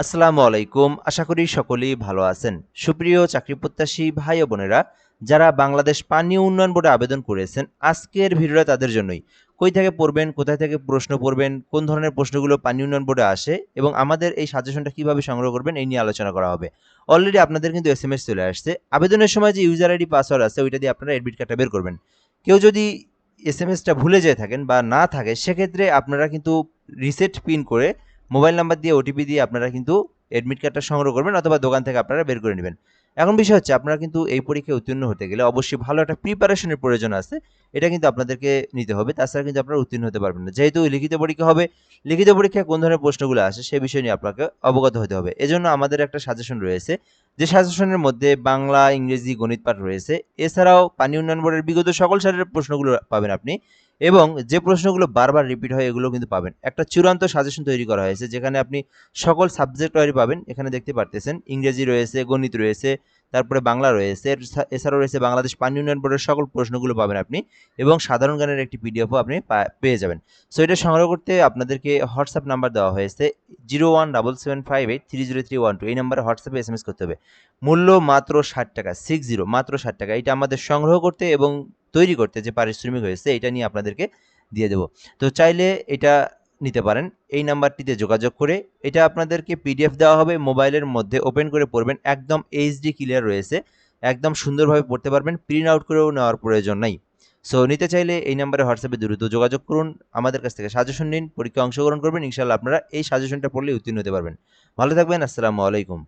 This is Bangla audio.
আসসালামু আলাইকুম। আশা করি সকলেই ভালো আছেন। সুপ্রিয় চাকরি প্রত্যাশী ভাই ও বোনেরা, যারা বাংলাদেশ পানি উন্নয়ন বোর্ডে আবেদন করেছেন, আজকের ভিডিওটা তাদের জন্যই। কই থেকে পড়বেন, কোথায় থেকে প্রশ্ন পড়বেন, কোন ধরনের প্রশ্নগুলো পানি উন্নয়ন বোর্ডে আসে এবং আমাদের এই সাজেশনটা কিভাবে সংগ্রহ করবেন এই নিয়ে আলোচনা করা হবে। অলরেডি আপনাদের কিন্তু এসএমএস চলে আসছে। আবেদনের সময় যে ইউজার আইডি পাসওয়ার্ড আছে ওইটা দিয়ে আপনারা এডমিট কার্ডটা বের করবেন। কেউ যদি এসএমএসটা ভুলে যেয়ে থাকেন বা না থাকে সেক্ষেত্রে আপনারা কিন্তু রিসেট পিন করে মোবাইল নাম্বার দিয়ে ওটিপি দিয়ে আপনারা কিন্তু এডমিট কার্ডটা সংগ্রহ করবেন অথবা দোকান থেকে আপনারা বের করে নেবেন। এখন বিষয় হচ্ছে আপনারা কিন্তু এই পরীক্ষায় উত্তীর্ণ হতে গেলে অবশ্যই ভালো একটা প্রিপারেশনের প্রয়োজন আছে। এটা কিন্তু আপনাদেরকে নিতে হবে। তাছাড়া কিন্তু আপনারা উত্তীর্ণ হতে পারবেন না। যেহেতু লিখিত পরীক্ষা হবে, লিখিত পরীক্ষায় কোন ধরনের প্রশ্নগুলো আসে সে বিষয় নিয়ে আপনাকে অবগত হতে হবে। এজন্য আমাদের একটা সাজেশন রয়েছে। যে সাজেশনের মধ্যে বাংলা, ইংরেজি, গণিত পাঠ রয়েছে। এছাড়াও পানি উন্নয়ন বোর্ডের বিগত সকল সালের প্রশ্নগুলো পাবেন আপনি। এবং যে প্রশ্নগুলো বারবার রিপিট হয় এগুলো কিন্তু পাবেন। একটা চূড়ান্ত সাজেশন তৈরি করা হয়েছে যেখানে আপনি সকল সাবজেক্ট ওয়াইজ পাবেন। এখানে দেখতে পারতেছেন ইংরেজি রয়েছে, গণিত রয়েছে, তারপরে বাংলা রয়েছে, এছাড়াও রয়েছে বাংলাদেশ পানি উন্নয়ন বোর্ডের সকল প্রশ্নগুলো পাবেন আপনি এবং সাধারণ জ্ঞানের একটি পিডিএফও আপনি পেয়ে যাবেন। সো এটা সংগ্রহ করতে আপনাদেরকে হোয়াটসঅ্যাপ নাম্বার দেওয়া হয়েছে 017758300312। এই নাম্বারে হোয়াটসঅ্যাপে এসএমএস করতে হবে। মূল্য মাত্র 60 টাকা, 60 মাত্র 60 টাকা। এটা আমাদের সংগ্রহ করতে এবং তৈরি করতে যে পারিশ্রমিক হয়েছে এটা নিয়ে আপনাদেরকে দিয়ে দেব। তো চাইলে এটা নিতে পারেন এই নাম্বারটিতে যোগাযোগ করে। এটা আপনাদেরকে পিডিএফ দেওয়া হবে, মোবাইলের মধ্যে ওপেন করে পড়বেন, একদম এইচডি ক্লিয়ার রয়েছে, একদম সুন্দরভাবে পড়তে পারবেন, প্রিন্ট আউট করেও নেওয়ার প্রয়োজন নাই। সো নিতে চাইলে এই নাম্বারে হোয়াটসঅ্যাপে দ্রুত যোগাযোগ করুন, আমাদের কাছ থেকে সাজেশন নিন, পরীক্ষায় অংশগ্রহণ করবেন, ইনশাল্লাহ আপনারা এই সাজেশনটা পড়লে উত্তীর্ণ হতে পারবেন। ভালো থাকবেন, আসসালামু আলাইকুম।